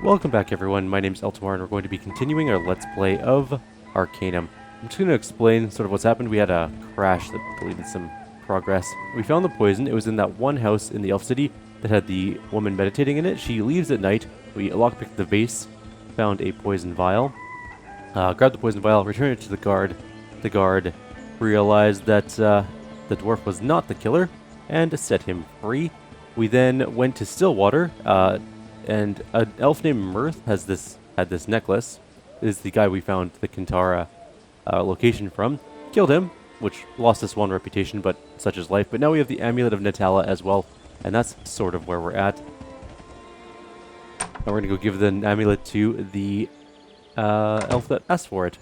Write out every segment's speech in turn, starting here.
Welcome back everyone, my name is Eltimar and we're going to be continuing our Let's Play of Arcanum. I'm just going to explain sort of what's happened. We had a crash that deleted some progress. We found the poison. It was in that one house in the Elf City that had the woman meditating in it. She leaves at night. We lockpicked the vase, found a poison vial, grabbed the poison vial, returned it to the guard. The guard realized that the dwarf was not the killer and set him free. We then went to Stillwater, and an elf named Mirth had this necklace. This is the guy we found the Kintara location from. Killed him, which lost us one reputation, but such is life. But now we have the Amulet of Natala as well, and that's sort of where we're at. And we're going to go give the amulet to the elf that asked for it.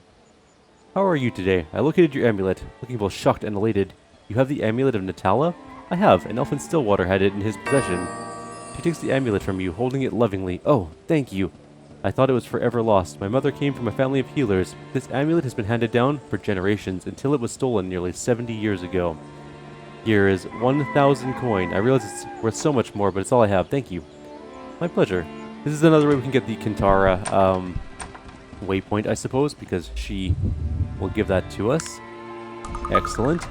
How are you today? I located your amulet, looking both shocked and elated. You have the Amulet of Natala? I have. An elf in Stillwater had it in his possession. She takes the amulet from you, holding it lovingly. Oh, thank you. I thought it was forever lost. My mother came from a family of healers. This amulet has been handed down for generations until it was stolen nearly 70 years ago. Here is 1,000 coin. I realize it's worth so much more, but it's all I have. Thank you. My pleasure. This is another way we can get the Kintara waypoint, I suppose, because she will give that to us. Excellent.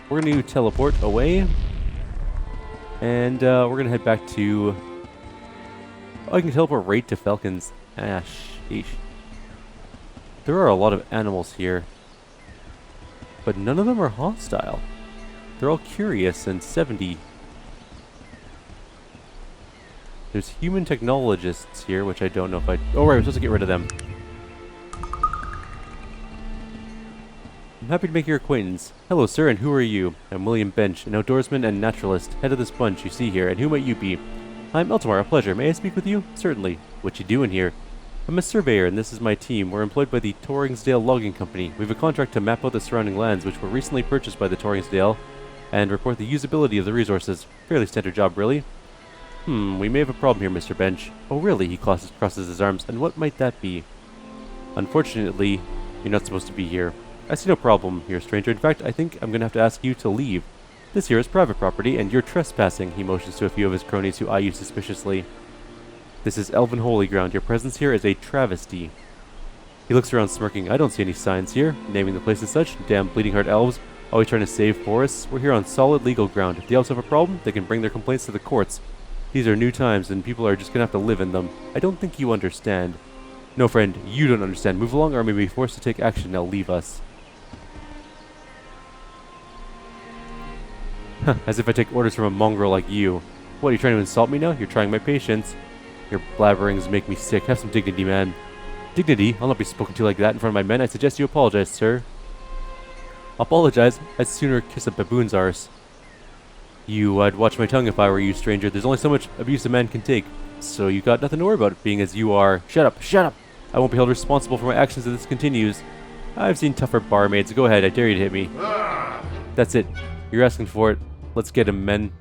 We're going to teleport away. And we're going to head back to... Oh, I can teleport right to Falcon's Ash. Sheesh. There are a lot of animals here. But none of them are hostile. They're all curious and 70. There's human technologists here, which I don't know if I... Oh, right, I'm supposed to get rid of them. I'm happy to make your acquaintance. Hello, sir, and who are you? I'm William Bench, an outdoorsman and naturalist, head of this bunch you see here, and who might you be? I'm Eltimar, a pleasure. May I speak with you? Certainly. What you doing here? I'm a surveyor, and this is my team. We're employed by the Torringsdale Logging Company. We have a contract to map out the surrounding lands, which were recently purchased by the Torringsdale, and report the usability of the resources. Fairly standard job, really. We may have a problem here, Mr. Bench. Oh, really? He crosses his arms. And what might that be? Unfortunately, you're not supposed to be here. I see no problem here, stranger. In fact, I think I'm going to have to ask you to leave. This here is private property, and you're trespassing. He motions to a few of his cronies who eye you suspiciously. This is Elven Holy Ground. Your presence here is a travesty. He looks around smirking. I don't see any signs here, naming the place as such. Damn bleeding heart elves, always trying to save forests. We're here on solid legal ground. If the elves have a problem, they can bring their complaints to the courts. These are new times, and people are just going to have to live in them. I don't think you understand. No, friend, you don't understand. Move along, or may be forced to take action. Now leave us. As if I take orders from a mongrel like you. What, are you trying to insult me now? You're trying my patience. Your blabberings make me sick. Have some dignity, man. Dignity? I'll not be spoken to like that in front of my men. I suggest you apologize, sir. Apologize? I'd sooner kiss a baboon's arse. I'd watch my tongue if I were you, stranger. There's only so much abuse a man can take. So you got nothing to worry about, being as you are. Shut up, shut up! I won't be held responsible for my actions if this continues. I've seen tougher barmaids. Go ahead, I dare you to hit me. That's it. You're asking for it. Let's get him, men.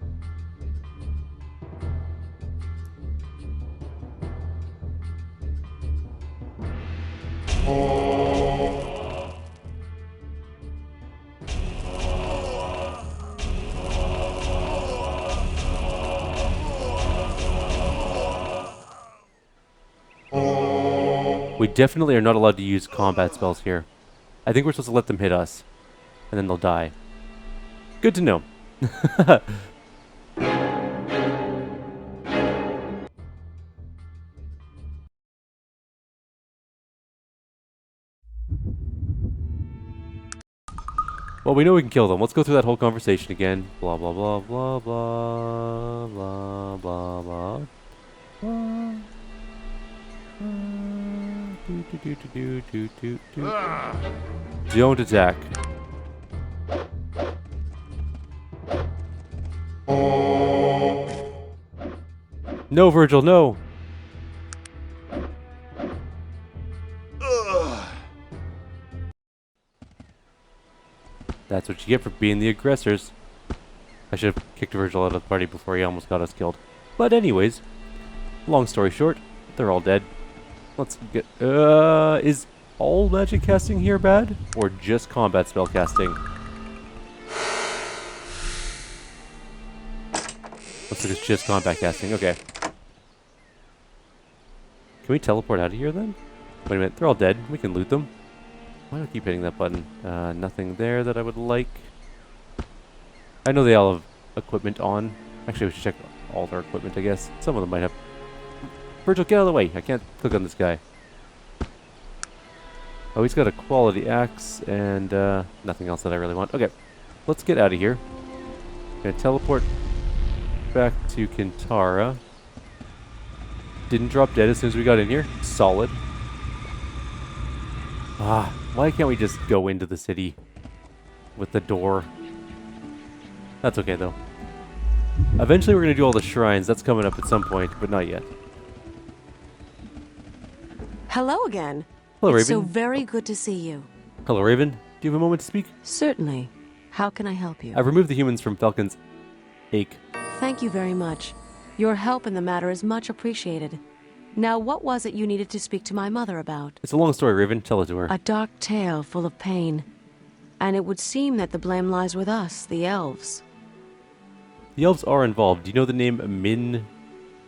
We definitely are not allowed to use combat spells here. I think we're supposed to let them hit us, and then they'll die. Good to know. Well, we know we can kill them. Let's go through that whole conversation again. Blah, blah, blah, blah, blah, blah, blah, blah. Don't attack. No, Virgil, no! That's what you get for being the aggressors. I should have kicked Virgil out of the party before he almost got us killed. But anyways, long story short, they're all dead. Let's get... is all magic casting here bad? Or just combat spell casting? Looks like it's just combat casting. Okay. Can we teleport out of here then? Wait a minute, they're all dead. We can loot them. Why do I keep hitting that button? Nothing there that I would like. I know they all have equipment on. Actually, we should check all their equipment, I guess. Some of them might have... Virgil, get out of the way! I can't click on this guy. Oh, he's got a quality axe and nothing else that I really want. Okay, let's get out of here. Gonna teleport back to Kintara. Didn't drop dead as soon as we got in here. Solid. Ah, why can't we just go into the city with the door? That's okay, though. Eventually we're going to do all the shrines. That's coming up at some point, but not yet. Hello again. Hello, Raven. It's so very good to see you. Hello, Raven. Do you have a moment to speak? Certainly. How can I help you? I've removed the humans from Falcon's Ache. Thank you very much. Your help in the matter is much appreciated. Now, what was it you needed to speak to my mother about? It's a long story, Raven. Tell it to her. A dark tale full of pain. And it would seem that the blame lies with us, the elves. The elves are involved. Do you know the name Min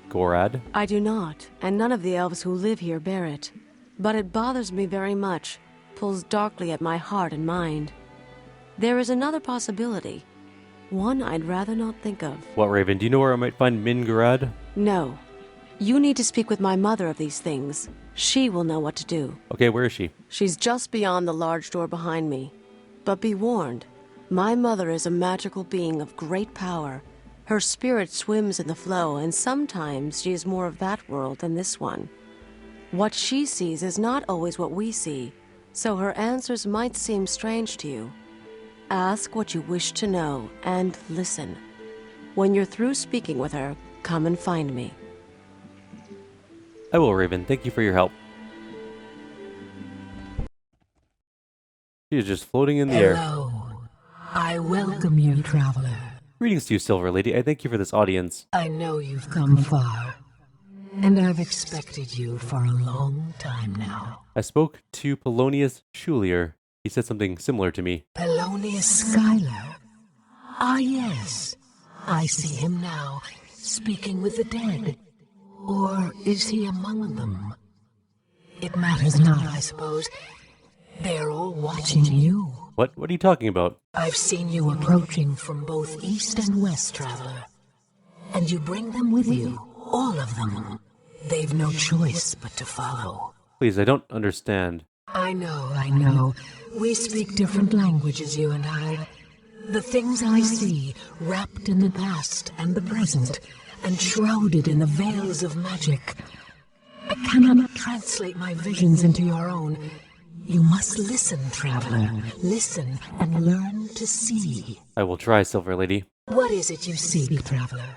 Gorad? I do not, and none of the elves who live here bear it. But it bothers me very much, pulls darkly at my heart and mind. There is another possibility. One I'd rather not think of. What, Raven? Do you know where I might find Min Gorad? No. You need to speak with my mother of these things. She will know what to do. Okay, where is she? She's just beyond the large door behind me. But be warned, my mother is a magical being of great power. Her spirit swims in the flow, and sometimes she is more of that world than this one. What she sees is not always what we see, so her answers might seem strange to you. Ask what you wish to know, and listen. When you're through speaking with her, come and find me. I will, Raven. Thank you for your help. She is just floating in the air. Hello. I welcome you, traveler. Greetings to you, Silver Lady. I thank you for this audience. I know you've come far, and I've expected you for a long time now. I spoke to Polonius Schulier. He said something similar to me. Polonius Schuyler? Ah, yes. I see him now, speaking with the dead. Or is he among them? It matters not, I suppose. They're all watching you. What are you talking about? I've seen you approaching from both east and west, traveler. And you bring them with you, all of them. They've no choice but to follow. Please, I don't understand. I know. We speak different languages, you and I. The things I see, wrapped in the past and the present, and shrouded in the veils of magic. I cannot translate my visions into your own. You must listen, traveler. Listen and learn to see. I will try, Silver Lady. What is it you seek, traveler?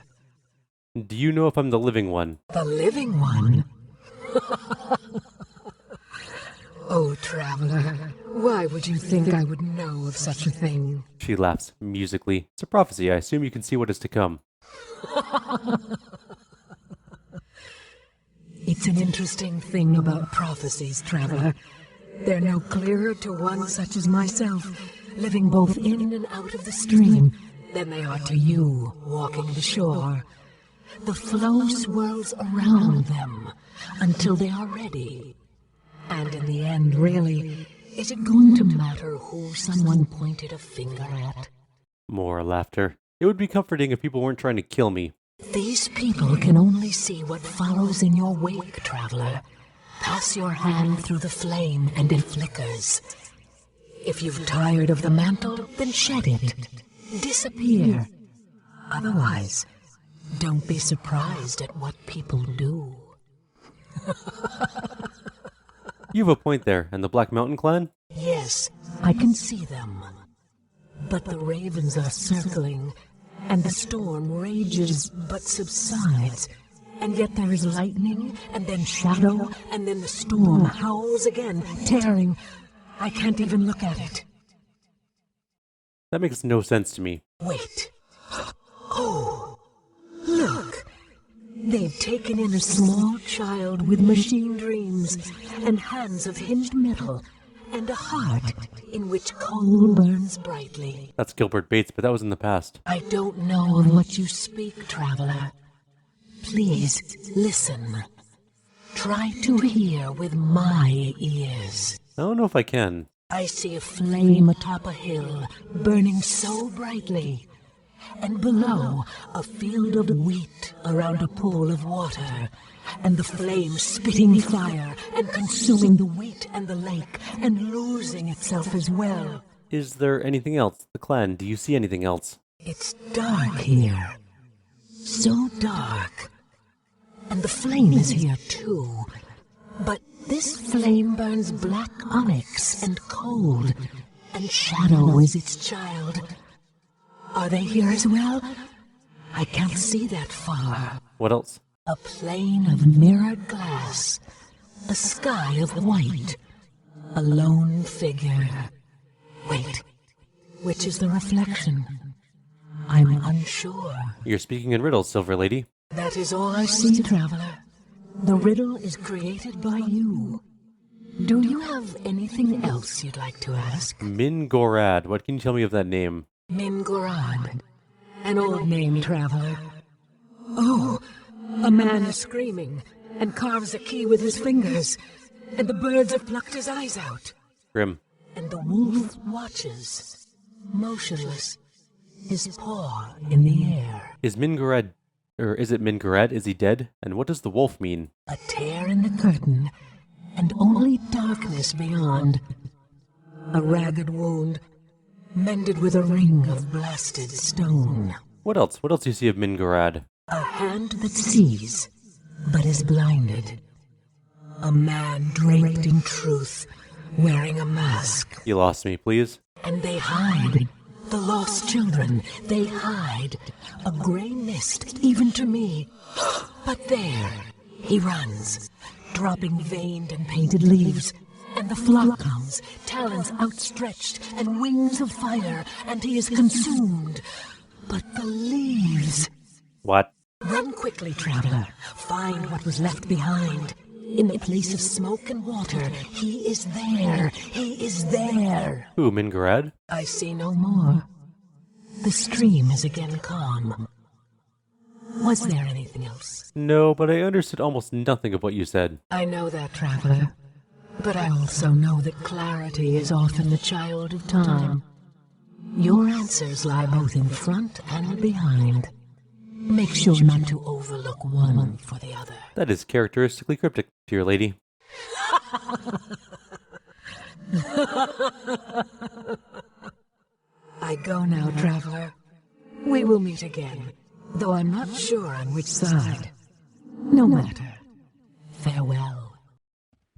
Do you know if I'm the living one? The living one? Oh, traveler, why would you think I would know of such a thing? She laughs musically. It's a prophecy. I assume you can see what is to come. It's an interesting thing about prophecies, traveler. They're no clearer to one such as myself, living both in and out of the stream, than they are to you, walking the shore. The flow swirls around them until they are ready. And in the end, really, is it going to matter who someone pointed a finger at? More laughter. It would be comforting if people weren't trying to kill me. These people can only see what follows in your wake, traveler. Pass your hand through the flame and it flickers. If you've tired of the mantle, then shed it. Disappear. Otherwise, don't be surprised at what people do. You have a point there. And the Black Mountain Clan? Yes, I can see them. But the ravens are circling, and the storm rages but subsides. And yet there is lightning, and then shadow, and then the storm howls again, tearing. I can't even look at it. That makes no sense to me. Wait. Oh, look. They've taken in a small child with machine dreams, and hands of hinged metal, and a heart in which coal burns brightly. That's Gilbert Bates, but that was in the past. I don't know of what you speak, traveler. Please, listen. Try to hear with my ears. I don't know if I can. I see a flame atop a hill, burning so brightly. And below, a field of wheat around a pool of water. And the flame spitting fire and consuming the wheat and the lake and losing itself as well. Is there anything else? The clan, do you see anything else? It's dark here. So dark. And the flame is here too. But this flame burns black onyx and cold. And shadow is its child. Are they here as well? I can't see that far. What else? A plane of mirrored glass. A sky of white. A lone figure. Wait. Which is the reflection? I'm unsure. You're speaking in riddles, Silver Lady. That is all I see, Traveler. The riddle is created by you. Do you have anything else you'd like to ask? Mingorad. What can you tell me of that name? Mingorad. An old name, Traveler. Oh, a man is screaming and carves a key with his fingers, and the birds have plucked his eyes out. Grim. And the wolf watches, motionless, his paw in the air. Is it Mingorad? Is he dead? And what does the wolf mean? A tear in the curtain, and only darkness beyond. A ragged wound, mended with a ring of blasted stone. What else? What else do you see of Mingorad? A hand that sees, but is blinded. A man draped in truth, wearing a mask. You lost me, please. And they hide. The lost children, they hide. A grey mist, even to me. But there, he runs, dropping veined and painted leaves. And the flock comes, talons outstretched, and wings of fire, and he is consumed. But the leaves... What? Run quickly, Traveler. Find what was left behind. In the place of smoke and water, he is there. He is there. Who, Mingorad? I see no more. The stream is again calm. Was there anything else? No, but I understood almost nothing of what you said. I know that, Traveler. But I also know that clarity is often the child of time. Your answers lie both in front and behind. Make sure not to overlook one for the other. That is characteristically cryptic, dear lady. I go now, Traveler. We will meet again, though I'm not sure on which side. No matter. Farewell.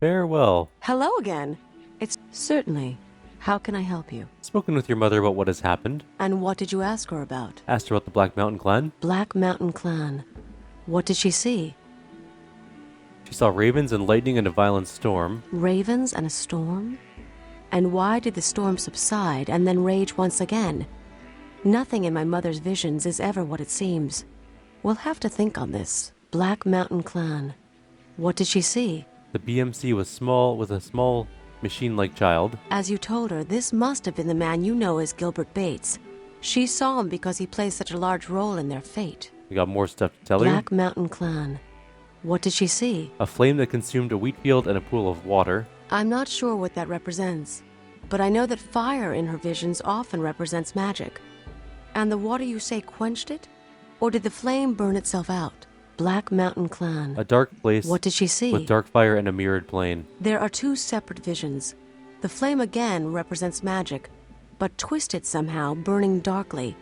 Farewell. Hello again. It's certainly. How can I help you? Spoken with your mother about what has happened. And what did you ask her about? Asked her about the Black Mountain clan. Black Mountain Clan. What did she see? She saw ravens and lightning and a violent storm. Ravens and a storm? And why did the storm subside and then rage once again? Nothing in my mother's visions is ever what it seems. We'll have to think on this. Black Mountain Clan. What did she see? The BMC was small, with a small machine-like child. As you told her, this must have been the man you know as Gilbert Bates. She saw him because he plays such a large role in their fate. We got more stuff to tell Black her. Mountain Clan. What did she see? A flame that consumed a wheat field and a pool of water. I'm not sure what that represents, but I know that fire in her visions often represents magic. And the water you say quenched it? Or did the flame burn itself out? Black Mountain Clan. A dark place. What did she see? With dark fire and a mirrored plane. There are two separate visions. The flame again represents magic, but twisted somehow, burning darkly.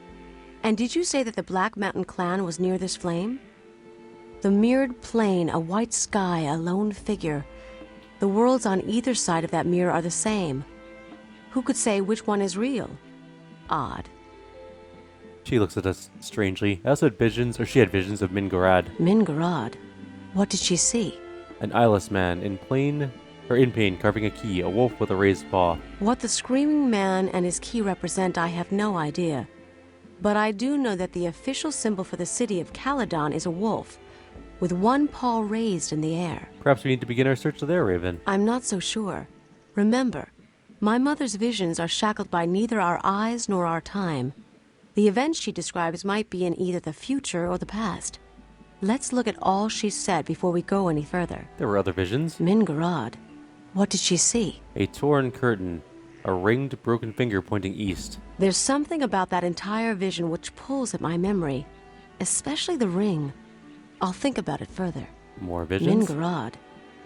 And did you say that the Black Mountain Clan was near this flame? The mirrored plane, a white sky, a lone figure. The worlds on either side of that mirror are the same. Who could say which one is real? Odd. She looks at us strangely. I also had visions, or she had visions of Mingorad. Mingorad? What did she see? An eyeless man in pain, carving a key, a wolf with a raised paw. What the screaming man and his key represent, I have no idea. But I do know that the official symbol for the city of Caledon is a wolf, with one paw raised in the air. Perhaps we need to begin our search there, Raven. I'm not so sure. Remember, my mother's visions are shackled by neither our eyes nor our time. The events she describes might be in either the future or the past. Let's look at all she said before we go any further. There were other visions. Mingarad. What did she see? A torn curtain. A ringed, broken finger pointing east. There's something about that entire vision which pulls at my memory. Especially the ring. I'll think about it further. More visions. Mingarad.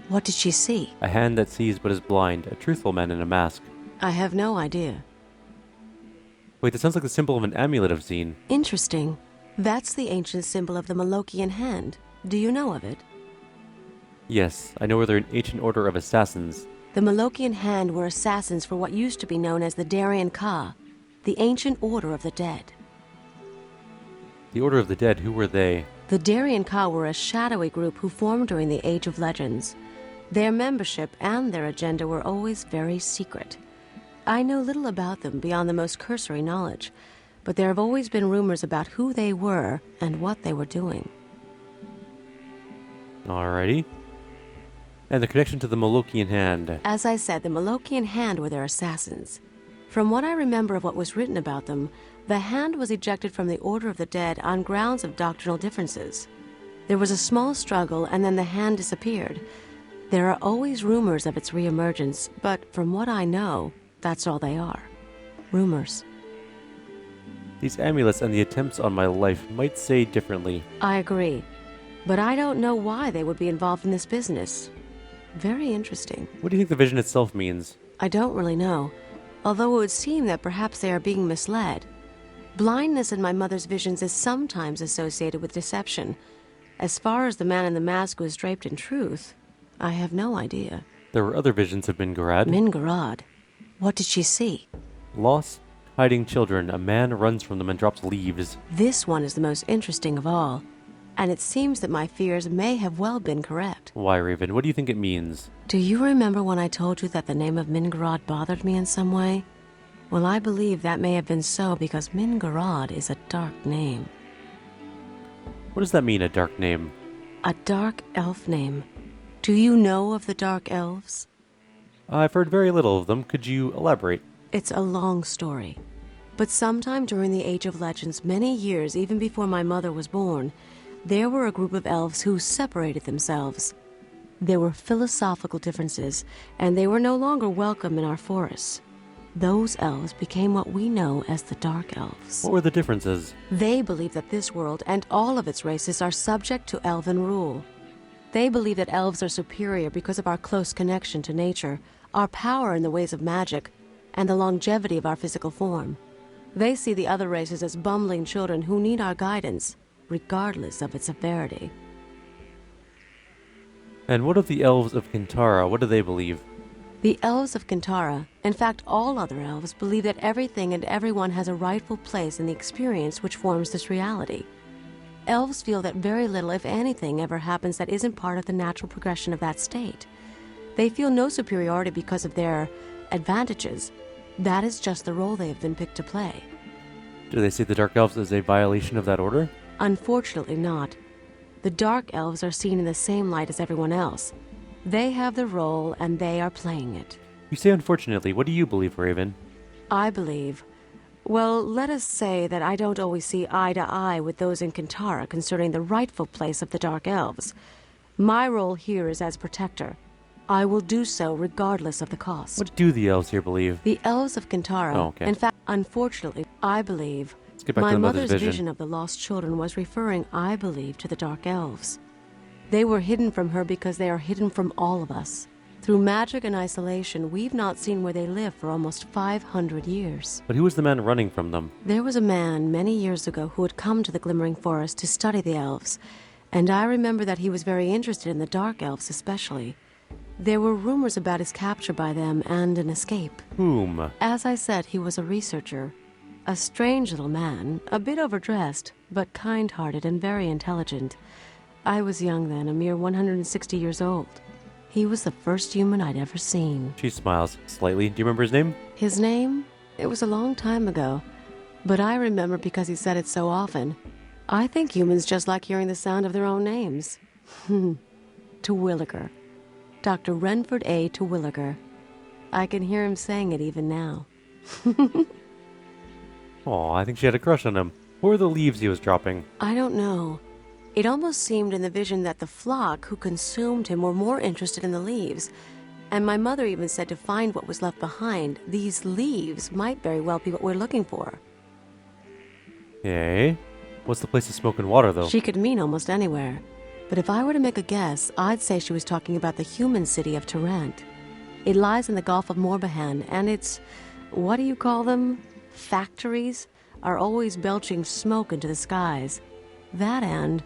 What did she see? A hand that sees but is blind. A truthful man in a mask. I have no idea. Wait, that sounds like the symbol of an amulet I've seen. Interesting. That's the ancient symbol of the Malokian hand. Do you know of it? Yes, I know they're an ancient order of assassins. The Malokian hand were assassins for what used to be known as the Darien Ka, the ancient order of the dead. The Order of the Dead, who were they? The Darien Ka were a shadowy group who formed during the Age of Legends. Their membership and their agenda were always very secret. I know little about them beyond the most cursory knowledge, but there have always been rumors about who they were and what they were doing. Alrighty. And the connection to the Malokian hand. As I said, the Malokian hand were their assassins. From what I remember of what was written about them, the hand was ejected from the Order of the Dead on grounds of doctrinal differences. There was a small struggle, and then the hand disappeared. There are always rumors of its reemergence, but from what I know, that's all they are. Rumors. These amulets and the attempts on my life might say differently. I agree, but I don't know why they would be involved in this business. Very interesting. What do you think the vision itself means? I don't really know, although it would seem that perhaps they are being misled. Blindness in my mother's visions is sometimes associated with deception. As far as the man in the mask was draped in truth, I have no idea. There were other visions of Mingarad. Mingarad. What did she see? Lost, hiding children. A man runs from them and drops leaves. This one is the most interesting of all, and it seems that my fears may have well been correct. Why, Raven? What do you think it means? Do you remember when I told you that the name of Mingarad bothered me in some way? Well, I believe that may have been so because Mingarad is a dark name. What does that mean, a dark name? A dark elf name. Do you know of the dark elves? I've heard very little of them. Could you elaborate? It's a long story. But sometime during the Age of Legends, many years even before my mother was born, there were a group of elves who separated themselves. There were philosophical differences, and they were no longer welcome in our forests. Those elves became what we know as the Dark Elves. What were the differences? They believe that this world and all of its races are subject to elven rule. They believe that elves are superior because of our close connection to nature, our power in the ways of magic, and the longevity of our physical form. They see the other races as bumbling children who need our guidance, regardless of its severity. And what of the elves of Kintara? What do they believe? The elves of Kintara, in fact all other elves, believe that everything and everyone has a rightful place in the experience which forms this reality. Elves feel that very little, if anything, ever happens that isn't part of the natural progression of that state. They feel no superiority because of their advantages. That is just the role they have been picked to play. Do they see the Dark Elves as a violation of that order? Unfortunately not. The Dark Elves are seen in the same light as everyone else. They have the role, and they are playing it. You say unfortunately. What do you believe, Raven? I believe... Well, let us say that I don't always see eye to eye with those in Kintara concerning the rightful place of the Dark Elves. My role here is as protector. I will do so regardless of the cost. What do the elves here believe? The elves of Kintara... Oh, okay. In fact, unfortunately, I believe... Let's get back my to the mother's vision. vision of the lost children was referring, I believe, to the Dark Elves. They were hidden from her because they are hidden from all of us. Through magic and isolation, we've not seen where they live for almost 500 years. But who was the man running from them? There was a man many years ago who had come to the Glimmering Forest to study the elves, and I remember that he was very interested in the Dark Elves especially. There were rumors about his capture by them and an escape. Whom? As I said, he was a researcher. A strange little man, a bit overdressed, but kind-hearted and very intelligent. I was young then, a mere 160 years old. He was the first human I'd ever seen. She smiles slightly. Do you remember his name? His name? It was a long time ago, but I remember because he said it so often. I think humans just like hearing the sound of their own names. Terwilliger. Dr. Renford A. Terwilliger. I can hear him saying it even now. Oh, I think she had a crush on him. What were the leaves he was dropping? I don't know. It almost seemed in the vision that the flock who consumed him were more interested in the leaves. And my mother even said to find what was left behind. These leaves might very well be what we're looking for. Okay. What's the place of smoke and water, though? She could mean almost anywhere. But if I were to make a guess, I'd say she was talking about the human city of Tarrant. It lies in the Gulf of Morbihan, and its, what do you call them? Factories are always belching smoke into the skies. That and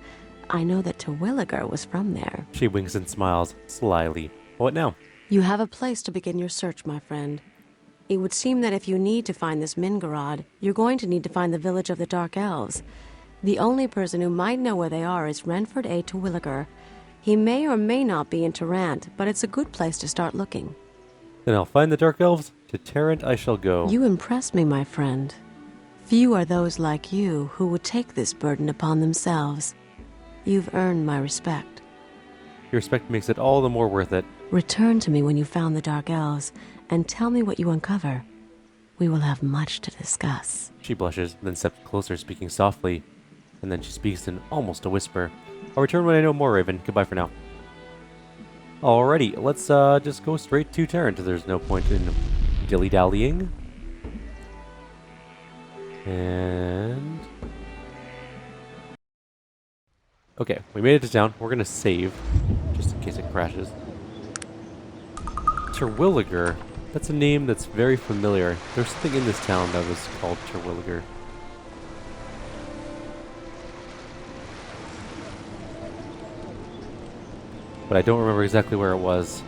I know that Terwilliger was from there. She winks and smiles slyly. What now? You have a place to begin your search, my friend. It would seem that if you need to find this Mingarad, you're going to need to find the village of the Dark Elves. The only person who might know where they are is Renford A. Terwilliger. He may or may not be in Tarrant, but it's a good place to start looking. Then I'll find the Dark Elves. To Tarrant I shall go. You impress me, my friend. Few are those like you who would take this burden upon themselves. You've earned my respect. Your respect makes it all the more worth it. Return to me when you found the Dark Elves, and tell me what you uncover. We will have much to discuss. She blushes, then steps closer, speaking softly, and then she speaks in almost a whisper. I'll return when I know more, Raven. Goodbye for now. Alrighty, let's just go straight to Tarrant. There's no point in dilly-dallying. And... okay, we made it to town. We're gonna save, just in case it crashes. Terwilliger. That's a name that's very familiar. There's something in this town that was called Terwilliger. But I don't remember exactly where it was.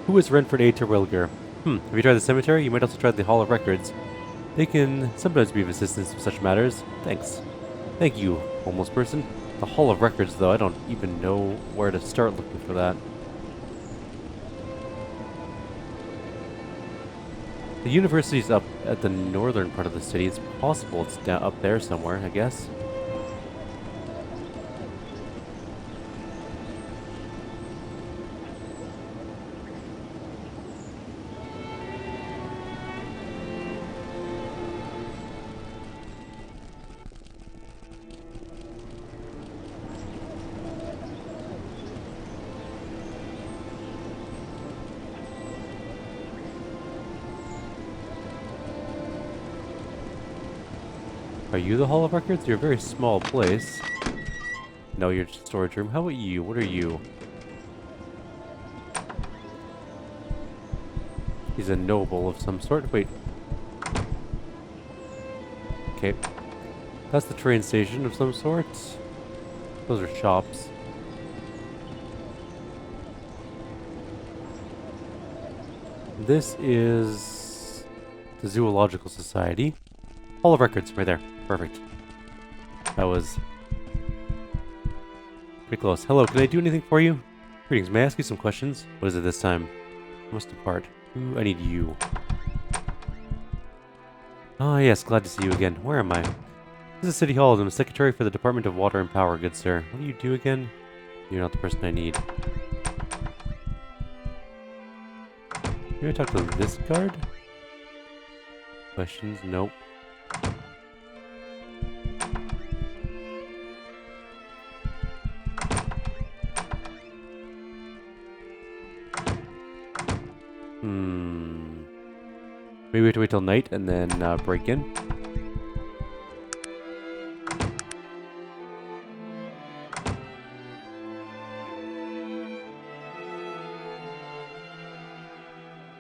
Who is Renford A. Terwilliger? Have you tried the cemetery? You might also try the Hall of Records. They can sometimes be of assistance in such matters. Thanks. Thank you, homeless person. The Hall of Records, though, I don't even know where to start looking for that. The university's up at the northern part of the city. It's possible it's down up there somewhere, I guess. Are you the Hall of Records? You're a very small place. No, you're just a storage room. How about you? What are you? He's a noble of some sort. Wait. Okay. That's the train station of some sort. Those are shops. This is the Zoological Society. Hall of Records, right there. Perfect. That was pretty close. Hello, can I do anything for you? Greetings, may I ask you some questions? What is it this time? I must depart. Ooh, I need you. Ah, yes, glad to see you again. Where am I? This is City Hall. I'm a secretary for the Department of Water and Power, good sir. What do you do again? You're not the person I need. Maybe I talk to this guard? Questions? Nope. Maybe we have to wait till night and then break in.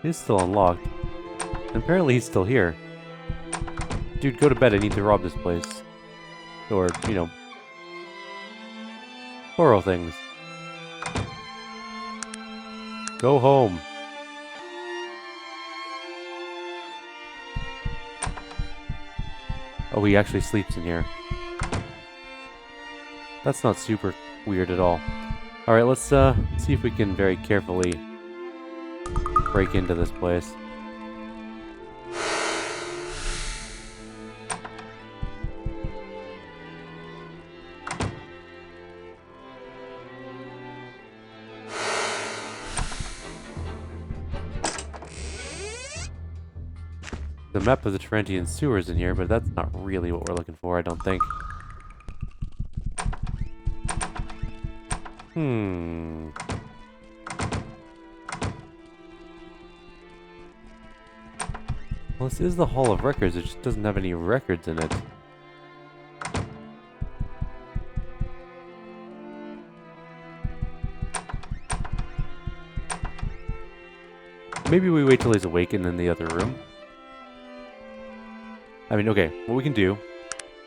It's still unlocked. And apparently he's still here. Dude, go to bed. I need to rob this place. Or, you know, borrow things. Go home. Oh, he actually sleeps in here. That's not super weird at all. Alright, let's see if we can very carefully break into this place. the map of the Tarantine sewers in here, but that's not really what we're looking for, I don't think. Well, this is the Hall of Records, it just doesn't have any records in it. Maybe we wait till he's awakened in the other room. I mean, okay, what we can do,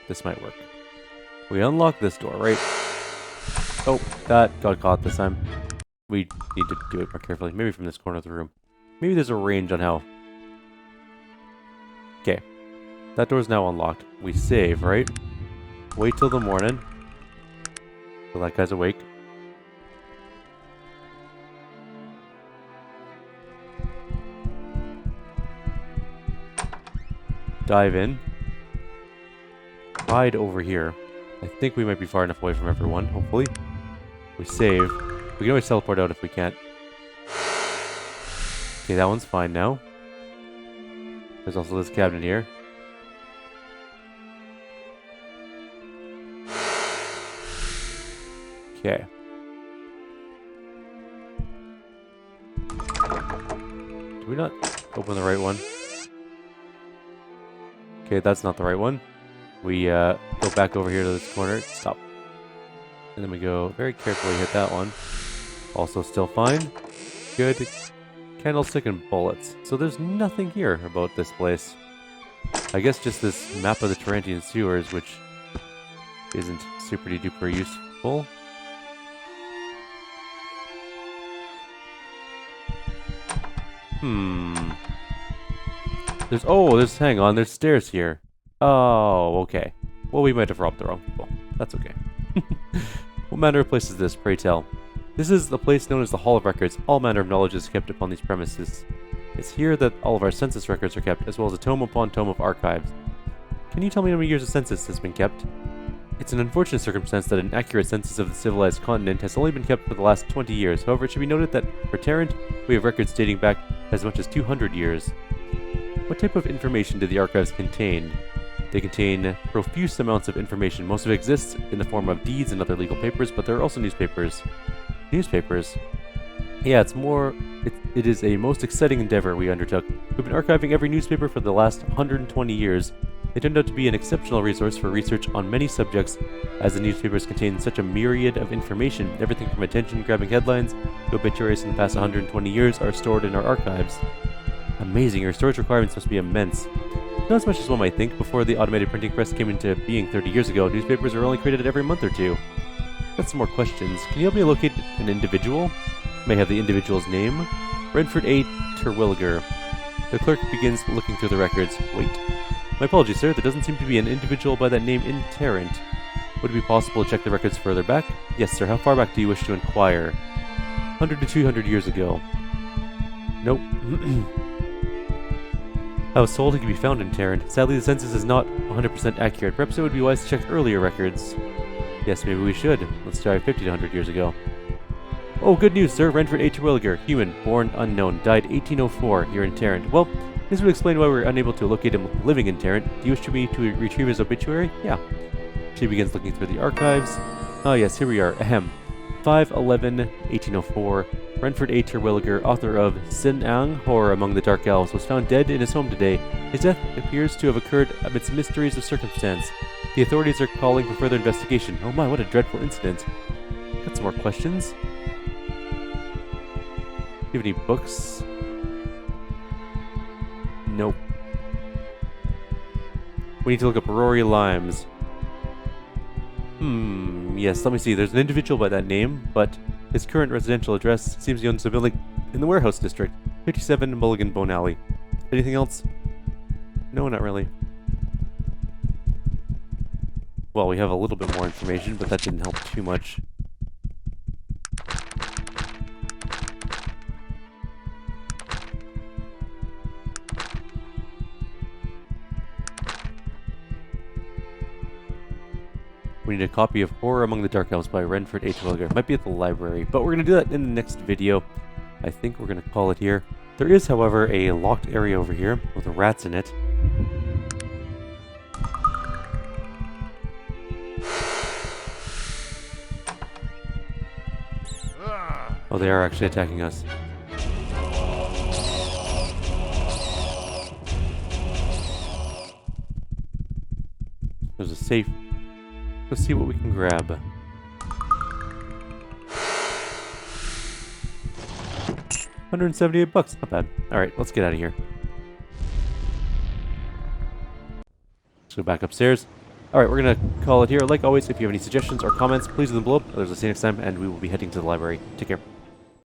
this might work. We unlock this door, right? Oh, that got caught this time. We need to do it more carefully. Maybe from this corner of the room. Maybe there's a range on how... Okay. That door's now unlocked. We save, right? Wait till the morning. Till that guy's awake. Dive in. Hide over here. I think we might be far enough away from everyone, hopefully. We save. We can always teleport out if we can't. Okay, that one's fine now. There's also this cabinet here. Okay. Did we not open the right one? Okay, that's not the right one. We go back over here to this corner. Stop. And then we go very carefully hit that one. Also still fine. Good. Candlestick and bullets. So there's nothing here about this place. I guess just this map of the Tarantine sewers, which isn't super duper useful. Hang on, there's stairs here. Oh, okay. Well, we might have robbed the wrong people. That's okay. What manner of place is this, pray tell? This is the place known as the Hall of Records. All manner of knowledge is kept upon these premises. It's here that all of our census records are kept, as well as a tome upon tome of archives. Can you tell me how many years a census has been kept? It's an unfortunate circumstance that an accurate census of the civilized continent has only been kept for the last 20 years. However, it should be noted that for Tarrant, we have records dating back as much as 200 years. What type of information do the archives contain? They contain profuse amounts of information. Most of it exists in the form of deeds and other legal papers, but there are also newspapers. Newspapers? Yeah, it is a most exciting endeavor we undertook. We've been archiving every newspaper for the last 120 years. It turned out to be an exceptional resource for research on many subjects, as the newspapers contain such a myriad of information. Everything from attention-grabbing headlines to obituaries in the past 120 years are stored in our archives. Amazing, your storage requirements must be immense. Not as much as one might think. Before the automated printing press came into being 30 years ago, newspapers were only created every month or two. Got some more questions. Can you help me locate an individual? May have the individual's name. Renford A. Terwilliger. The clerk begins looking through the records. Wait. My apologies, sir. There doesn't seem to be an individual by that name in Tarrant. Would it be possible to check the records further back? Yes, sir. How far back do you wish to inquire? 100 to 200 years ago. Nope. I was told he could be found in Tarrant. Sadly, the census is not 100% accurate. Perhaps it would be wise to check earlier records. Yes, maybe we should. Let's try 50 to 100 years ago. Oh, good news, sir. Renford A. Terwilliger, human, born unknown, died 1804 here in Tarrant. Well, this would explain why we were unable to locate him living in Tarrant. Do you wish me to retrieve his obituary? Yeah. She begins looking through the archives. Oh yes, here we are. Ahem. 5/11/1804. Renford A. Terwilliger, author of Sin-Ang, Horror Among the Dark Elves, was found dead in his home today. His death appears to have occurred amidst mysteries of circumstance. The authorities are calling for further investigation. Oh my, what a dreadful incident. Got some more questions. Do you have any books? Nope. We need to look up Rory Limes. Yes, let me see. There's an individual by that name, but his current residential address seems he owns a building in the warehouse district. 57 Mulligan Bone Alley. Anything else? No, not really. Well, we have a little bit more information, but that didn't help too much. We need a copy of Horror Among the Dark Elves by Renford A. Terwilliger. Might be at the library, but we're going to do that in the next video. I think we're going to call it here. There is, however, a locked area over here with rats in it. Oh, they are actually attacking us. There's a safe. Let's see what we can grab. $178, not bad. Alright, let's get out of here. Let's go back upstairs. Alright, we're gonna call it here. Like always, if you have any suggestions or comments, please leave them below. Others, I'll see you next time, and we will be heading to the library. Take care.